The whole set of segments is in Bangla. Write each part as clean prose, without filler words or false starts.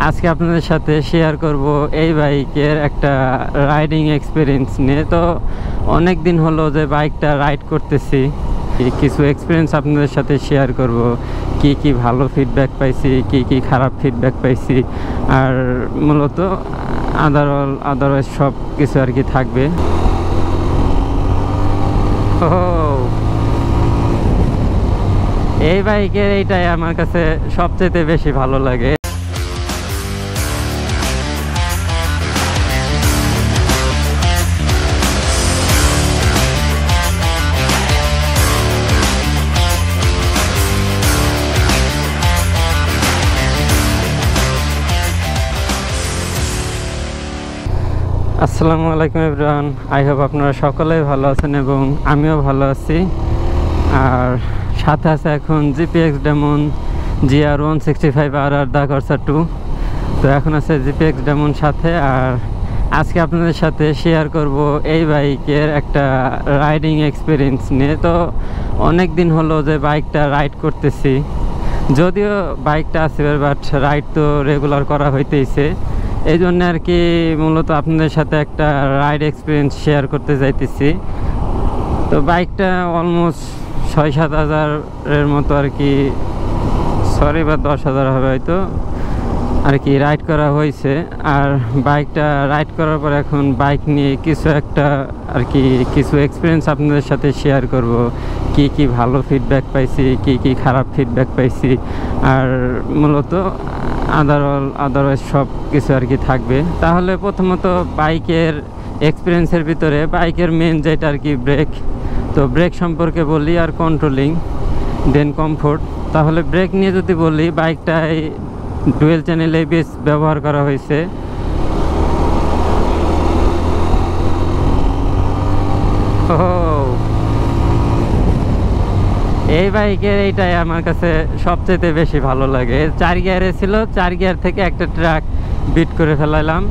আজকে আপনাদের সাথে শেয়ার করব এই বাইকের একটা রাইডিং এক্সপিরিয়েন্স নিয়ে। তো অনেক দিন হলো যে বাইকটা রাইড করতেছি, কিছু এক্সপিরিয়েন্স আপনাদের সাথে শেয়ার করব। কি কি ভালো ফিডব্যাক পাইছি, কি কি খারাপ ফিডব্যাক পাইছি, আর মূলত আদারওয়াইজ সব কিছু আর কি থাকবে। এই বাইকের এইটাই আমার কাছে সবচেয়ে বেশি ভালো লাগে। আসসালামু আলাইকুম এভরিওয়ান, আই হোপ আপনারা সকলেই ভালো আছেন এবং আমিও ভালো আছি। আর সাথে আছে এখন জিপিএক্স ডেমন GR 165RR দা কর্সা 2। তো এখন আছে জিপিএক্স ডেমন সাথে। আর আজকে আপনাদের সাথে শেয়ার করব এই বাইকের একটা রাইডিং এক্সপিরিয়েন্স নিয়ে। তো অনেক দিন হলো যে বাইকটা রাইড করতেছি, যদিও বাইকটা আছে বাট রাইড তো রেগুলার করা হইতেইছে। এই জন্য আর কি মূলত আপনাদের সাথে একটা রাইড এক্সপিরিয়েন্স শেয়ার করতে যাইতেছি। তো বাইকটা অলমোস্ট 6-7 হাজারের মতো আর কি, সরি বা 10,000 হবে হয়তো আর কি রাইড করা হয়েছে। আর বাইকটা রাইড করার পর এখন বাইক নিয়ে কিছু একটা আর কি কিছু এক্সপিরিয়েন্স আপনাদের সাথে শেয়ার করব। কি কি ভালো ফিডব্যাক পাইছি, কি কি খারাপ ফিডব্যাক পাইছি, আর মূলত আদারওয়াইজ সব কিছু আর কি থাকবে। তাহলে প্রথমত বাইকের এক্সপিরিয়েন্সের ভিতরে বাইকের মেন যেটা আর কি ব্রেক। তো ব্রেক সম্পর্কে বলি, আর কন্ট্রোলিং, দেন কমফোর্ট। তাহলে ব্রেক নিয়ে যদি বলি, বাইকটায় ডুয়েল চ্যানেল ABS ব্যবহার করা হয়েছে। এই বাইকের এইটাই আমার কাছে সবচেয়ে বেশি ভালো লাগে। 4 গিয়ারে ছিল, 4 গিয়ার থেকে একটা ট্রাক বিট করে ফেলাইলাম।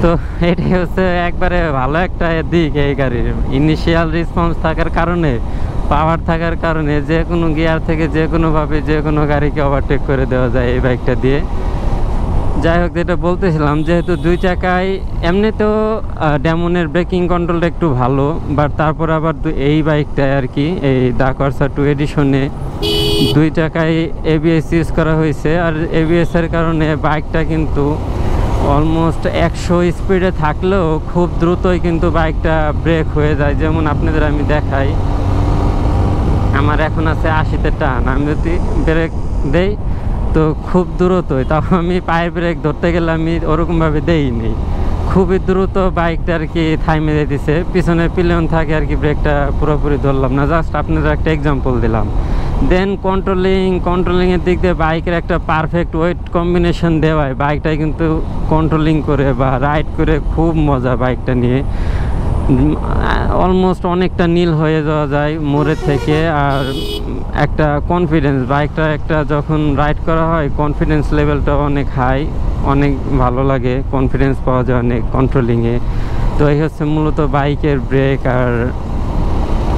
তো এটাই হচ্ছে একবারে ভালো একটা দিক এই গাড়ির। ইনিশিয়াল রেসপন্স থাকার কারণে, পাওয়ার থাকার কারণে যে কোনো গিয়ার থেকে যে কোনোভাবে যে কোনো গাড়িকে ওভারটেক করে দেওয়া যায় এই বাইকটা দিয়ে। যাই হোক, যেটা বলতেছিলাম, যেহেতু 2 চাকায় এমনিতেও ডেমনের ব্রেকিং কন্ট্রোলটা একটু ভালো, বাট তারপর আবার এই বাইকটায় আর কি এই দা কর্সা 2 এডিশনে 2 চাকায় ABS ইউজ করা হয়েছে। আর ABS-এর কারণে বাইকটা কিন্তু অলমোস্ট 100 স্পিডে থাকলেও খুব দ্রুতই কিন্তু বাইকটা ব্রেক হয়ে যায়। যেমন আপনাদের আমি দেখাই, আমার এখন আছে 80-তে টান, আমি যদি ব্রেক দেই তো খুব দ্রুতই, তাও আমি পায়ের ব্রেক ধরতে গেলে আমি ওরকমভাবে দেইনি, খুবই দ্রুত বাইকটা আর কি থাইমে দিতেছে। পিছনের পিলিয়ন থাকে আর কি, ব্রেকটা পুরোপুরি ধরলাম না, জাস্ট আপনাদের একটা এক্সাম্পল দিলাম। দেন কন্ট্রোলিংয়ের দিক দিয়ে বাইকের একটা পারফেক্ট ওয়েট কম্বিনেশন দেওয়ায় বাইকটাই কিন্তু কন্ট্রোলিং করে বা রাইড করে খুব মজা। বাইকটা নিয়ে অলমোস্ট অনেকটা নীল হয়ে যাওয়া যায় মোড়ের থেকে। আর একটা কনফিডেন্স, বাইকটা একটা যখন রাইড করা হয় কনফিডেন্স লেভেলটা অনেক হাই, অনেক ভালো লাগে, কনফিডেন্স পাওয়া যায় অনেক কন্ট্রোলিংয়ে। তো এই হচ্ছে মূলত বাইকের ব্রেক আর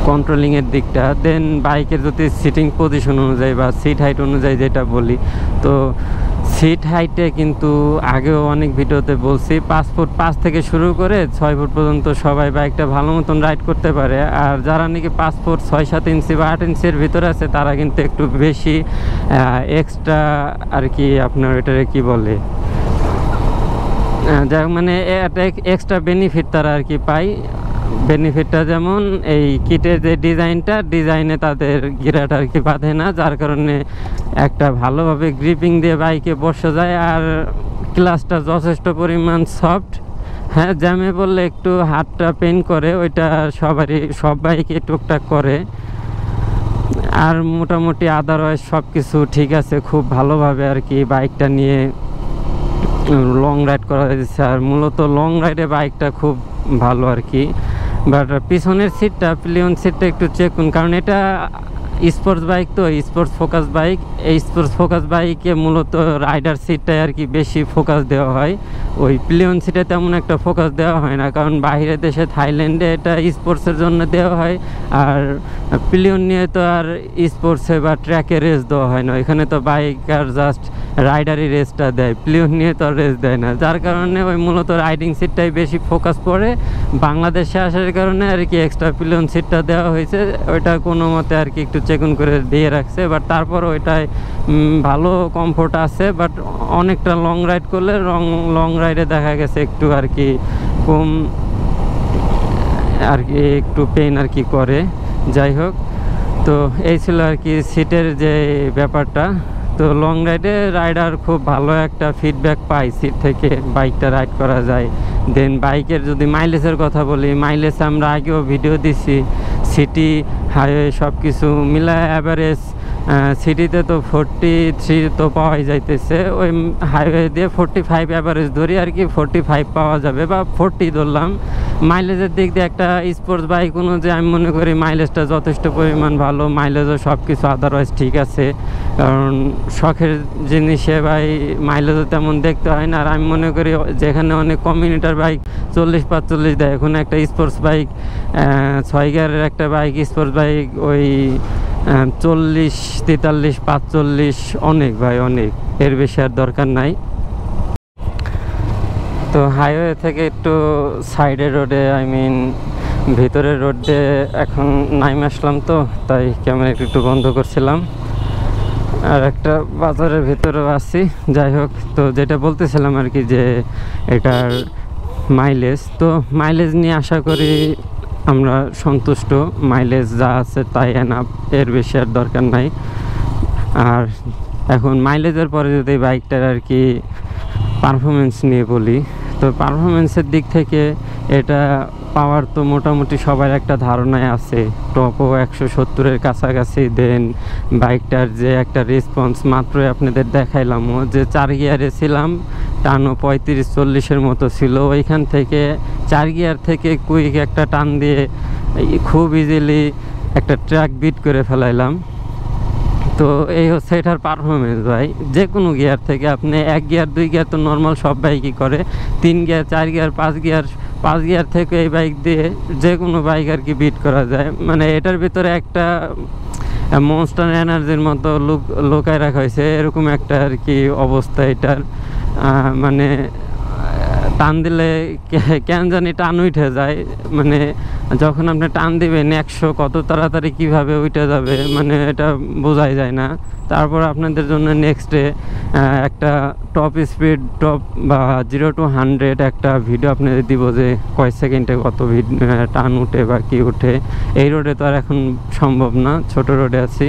কন্ট্রোলিংয়ের দিকটা। দেন বাইকের যদি সিটিং পজিশন অনুযায়ী বা সিট হাইট অনুযায়ী যেটা বলি, তো সিট হাইটে কিন্তু আগেও অনেক ভিডিওতে বলছি 5 ফুট 5 থেকে শুরু করে 6 ফুট পর্যন্ত সবাই বাইকটা ভালো মতন রাইড করতে পারে। আর যারা নাকি 5 ফুট 6-7 ইঞ্চি বা 8 ইঞ্চির ভিতরে আছে তারা কিন্তু একটু বেশি এক্সট্রা আর কি আপনার এটারে কি বলে, যাই মানে এক্সট্রা বেনিফিট তারা আর কি পায়। বেনিফিটটা যেমন এই কিটের যে ডিজাইনে তাদের গিরাটা আর কি বাঁধে না, যার কারণে একটা ভালোভাবে গ্রিপিং দিয়ে বাইকে বসে যায়। আর ক্লাসটা যথেষ্ট পরিমাণ সফট। হ্যাঁ, জ্যামে বললে একটু হাতটা পেন করে, ওইটা সব বাইকে টুকটাক করে। আর মোটামুটি আদারওয়াইজ সব কিছু ঠিক আছে, খুব ভালোভাবে আর কি বাইকটা নিয়ে লং রাইড করা হয়েছে। আর মূলত লং রাইডে বাইকটা খুব ভালো আর কি। বাট পিছনের সিটটা, পিলিয়ন সিটটা একটু চেক করুন, কারণ এটা স্পোর্টস বাইক তো স্পোর্টস ফোকাস বাইক, এই স্পোর্টস ফোকাস বাইকে মূলত রাইডার সিটটায় আর কি বেশি ফোকাস দেওয়া হয়, ওই প্লেন সিটে তেমন একটা ফোকাস দেওয়া হয় না, কারণ বাইরের দেশে থাইল্যান্ডে এটা স্পোর্টসের জন্য দেওয়া হয়। আর প্লেন নিয়ে তো আর স্পোর্টসে বা ট্র্যাকে রেস দেওয়া হয় না, এখানে তো বাইকার জাস্ট রাইডারই রেসটা দেয়, প্লেন নিয়ে তো আর রেস দেয় না, যার কারণে ওই মূলত রাইডিং সিটটাই বেশি ফোকাস পড়ে। বাংলাদেশে আসার কারণে আর কি এক্সট্রা প্লেন সিটটা দেওয়া হয়েছে, ওইটা কোনো মতে আর কি একটু চেকুন করে দিয়ে রাখছে, বাট তারপর ওইটায় ভালো কমফোর্ট আছে, বাট অনেকটা লং রাইড করলে লং রাইডে দেখা গেছে একটু আর কি কম আর কি একটু পেন আর কি করে। যাই হোক, তো এই ছিল আর কি সিটের যে ব্যাপারটা। তো লং রাইডে রাইডার খুব ভালো একটা ফিডব্যাক পাই সিট থেকে, বাইকটা রাইড করা যায়। দেন বাইকের যদি মাইলেজের কথা বলি, মাইলেজ আমরা আগেও ভিডিও দিছি, সিটি হাইওয়ে সব কিছু মিলায় অ্যাভারেজ সিটিতে তো 43 তো পাওয়াই যাইতেছে, ওই হাইওয়ে দিয়ে 45 অ্যাভারেজ ধরি আর কি, 45 পাওয়া যাবে বা 40 ধরলাম। মাইলেজের দিক দিয়ে একটা স্পোর্টস বাইক অনুযায়ী আমি মনে করি মাইলেজটা যথেষ্ট পরিমাণ ভালো, মাইলেজও সব কিছু আদারওয়াইজ ঠিক আছে, কারণ শখের জিনিসে ভাই মাইলেজও তেমন দেখতে হয় না। আর আমি মনে করি যেখানে অনেক কমিউনিটার বাইক 40-45 দেয়, এখন একটা স্পোর্টস বাইক 6 গিয়ারের একটা বাইক স্পোর্টস বাইক ওই 40-43-45 অনেক ভাই, অনেক, এর বেশি আর দরকার নাই। তো হাইওয়ে থেকে একটু সাইডের রোডে ভিতরের রোডে এখন নাইমে আসলাম, তো তাই ক্যামেরা একটু বন্ধ করছিলাম, আর একটা বাজারের ভিতরেও আছি। যাই হোক, তো যেটা বলতেছিলাম আর কি যে এটার মাইলেজ, তো মাইলেজ নিয়ে আশা করি আমরা সন্তুষ্ট, মাইলেজ যা আছে তাই এনাফ, এর বেশি আর দরকার নাই। আর এখন মাইলেজের পরে যদি বাইকটার আর কি পারফরমেন্স নিয়ে বলি, তো পারফরমেন্সের দিক থেকে এটা পাওয়ার তো মোটামুটি সবার একটা ধারণায় আছে, টপও 170-এর কাছাকাছি। দেন বাইকটার যে একটা রেসপন্স মাত্রই আপনাদের দেখাইলামও, যে 4 গিয়ারে ছিলাম, টানও 35-40-এর মতো ছিল, ওইখান থেকে 4 গিয়ার থেকে কুইক একটা টান দিয়ে খুব ইজিলি একটা ট্র্যাক বিট করে ফেলাইলাম। তো এই হচ্ছে এটার পারফরমেন্স ভাই, যে কোনো গিয়ার থেকে আপনি 1 গিয়ার 2 গিয়ার তো নর্মাল সব বাইকই করে, 3 গিয়ার 4 গিয়ার 5 গিয়ার থেকে এই বাইক দিয়ে যে কোনো বাইক আর কি বিট করা যায়। মানে এটার ভিতরে একটা মনস্টার এনার্জির মতো লুকায় রাখা হয়েছে, এরকম একটা আর কি অবস্থা এটার। মানে টান দিলে কেন জানি টান উঠে যায়, মানে যখন আপনি টান দিবেন 100 কত তাড়াতাড়ি কিভাবে উঠে যাবে, মানে এটা বোঝাই যায় না। তারপর আপনাদের জন্য নেক্সটে একটা টপ স্পিড টপ বা 0 to 100 একটা ভিডিও আপনাদের দিব, যে কয় সেকেন্ডে কত টান উঠে বা কি উঠে। এই রোডে তো আর এখন সম্ভব না, ছোট রোডে আছি।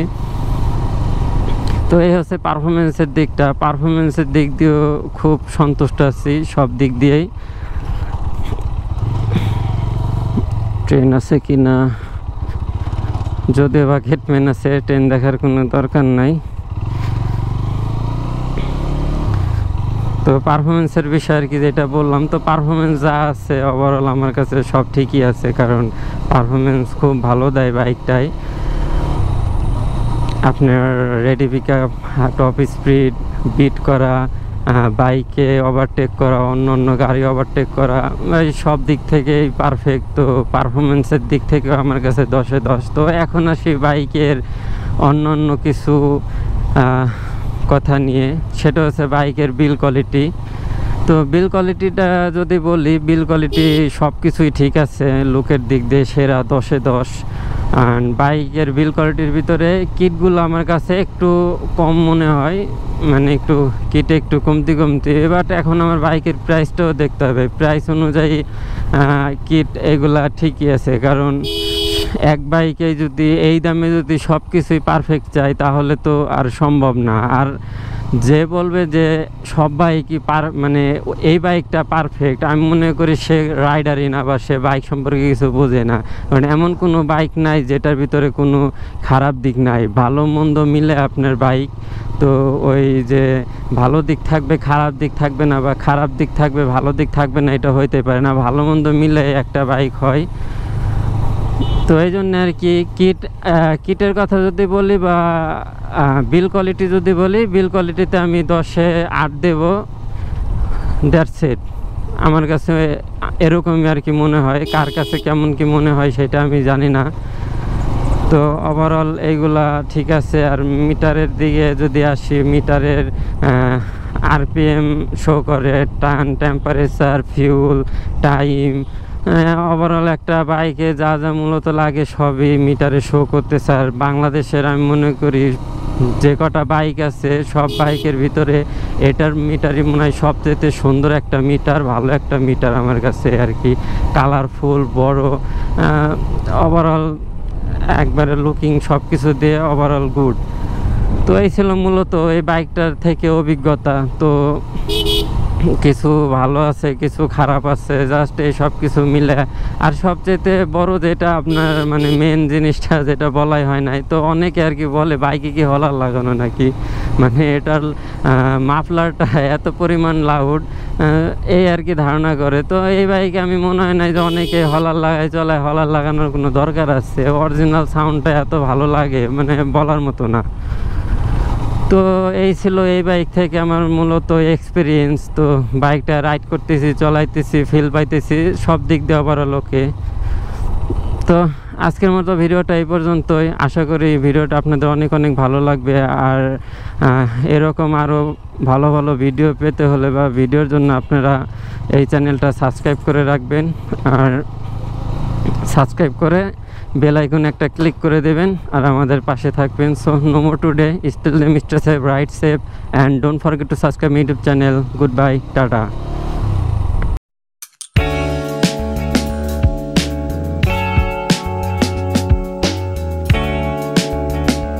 তো এই হচ্ছে পারফরমেন্সের দিকটা, পারফরমেন্সের দিক দিয়েও খুব সন্তুষ্ট আছি সব দিক দিয়েই। ট্রেন আছে কি না, যদিও বা গেটম্যান আছে, ট্রেন দেখার কোনো দরকার নাই। তো পারফরমেন্সের বিষয় আর কি যেটা বললাম, তো পারফরমেন্স যা আছে ওভারঅল আমার কাছে সব ঠিকই আছে, কারণ পারফরমেন্স খুব ভালো দেয় বাইকটাই। আপনার ready pick up, top speed beat করা, বাইকে ওভারটেক করা, অন্য গাড়ি ওভারটেক করা, এই সব দিক থেকেই পারফেক্ট। তো পারফরমেন্সের দিক থেকেও আমার কাছে 10-এ 10। তো এখন আসি বাইকের অন্য কিছু কথা নিয়ে, সেটা হচ্ছে বাইকের বিল কোয়ালিটি। তো বিল কোয়ালিটিটা যদি বলি, বিল কোয়ালিটি সব কিছুই ঠিক আছে, লুকের দিক দিয়ে সেরা, 10-এ 10। আর বাইকের বিল কোয়ালিটির ভিতরে কিটগুলো আমার কাছে একটু কম মনে হয়, মানে একটু কিটে একটু কমতি, বাট এখন আমার বাইকের প্রাইসটাও দেখতে হবে, প্রাইস অনুযায়ী কিট এগুলা ঠিকই আছে, কারণ এক বাইকে যদি এই দামে যদি সব কিছুই পারফেক্ট চাই তাহলে তো আর সম্ভব না। আর যে বলবে যে সব বাইকই মানে এই বাইকটা পারফেক্ট, আমি মনে করি সে রাইডারই না বা সে বাইক সম্পর্কে কিছু বোঝে না, কারণ এমন কোনো বাইক নাই যেটার ভিতরে কোনো খারাপ দিক নাই, ভালো মন্দ মিলে আপনার বাইক। তো ওই যে ভালো দিক থাকবে খারাপ দিক থাকবে না, বা খারাপ দিক থাকবে ভালো দিক থাকবে না, এটা হইতে পারে না, ভালো মন্দ মিলে একটা বাইক হয়। তো এই জন্য আর কি কিটের কথা যদি বলি বা বিল কোয়ালিটি যদি বলি, বিল কোয়ালিটিতে আমি 10-এ 8 দেব, দ্যাটস ইট। আমার কাছে এরকমই আর কি মনে হয়, কার কাছে কেমন কি মনে হয় সেটা আমি জানি না। তো ওভারঅল এইগুলা ঠিক আছে। আর মিটারের দিকে যদি আসি, মিটারের আরপিএম শো করে, টান, টেম্পারেচার, ফিউল, টাইম, ওভারঅল একটা বাইকে যা যা মূলত লাগে সবই মিটারে শো করতেছে। আর বাংলাদেশের আমি মনে করি যে কটা বাইক আছে সব বাইকের ভিতরে এটার মিটারই মনে হয় সবচেয়ে সুন্দর একটা মিটার, ভালো একটা মিটার আমার কাছে আর কি। কালারফুল, বড়, ওভারঅল একবারে লুকিং সব কিছু দিয়ে ওভারঅল গুড। তো এই ছিল মূলত এই বাইকটার থেকে অভিজ্ঞতা। তো কিছু ভালো আছে, কিছু খারাপ আছে, জাস্ট এই সব কিছু মিলে। আর সবচেয়ে বড় যেটা আপনার মানে মেন জিনিসটা যেটা বলাই হয় নাই, তো অনেকে আর কি বলে বাইকে কি হলার লাগানো নাকি, মানে এটার মাফলারটা এত পরিমাণ লাউড, এই আর কি ধারণা করে। তো এই বাইকে আমি মনে হয় না যে অনেকে হলার লাগাই চলে, হলার লাগানোর কোনো দরকার আছে। অরিজিনাল সাউন্ডটা এত ভালো লাগে মানে বলার মতো না। তো এই ছিল এই বাইক থেকে আমার মূলত এক্সপিরিয়েন্স। তো বাইকটা রাইড করতেছি, চলাইতেছি, ফিল পাইতেছি, সব দিক দিয়ে ওভারঅল ওকে। তো আজকের মতো ভিডিওটা এই পর্যন্তই। আশা করি ভিডিওটা আপনাদের অনেক অনেক ভালো লাগবে। আর এরকম আরও ভালো ভালো ভিডিও পেতে হলে বা ভিডিওর জন্য আপনারা এই চ্যানেলটা সাবস্ক্রাইব করে রাখবেন। আর সাবস্ক্রাইব করে বেল আইকনে একটা ক্লিক করে দেবেন আর আমাদের পাশে থাকবেন। So no more today, still the mister safe, ride safe, and don't forget to subscribe my YouTube channel. Good bye, tata.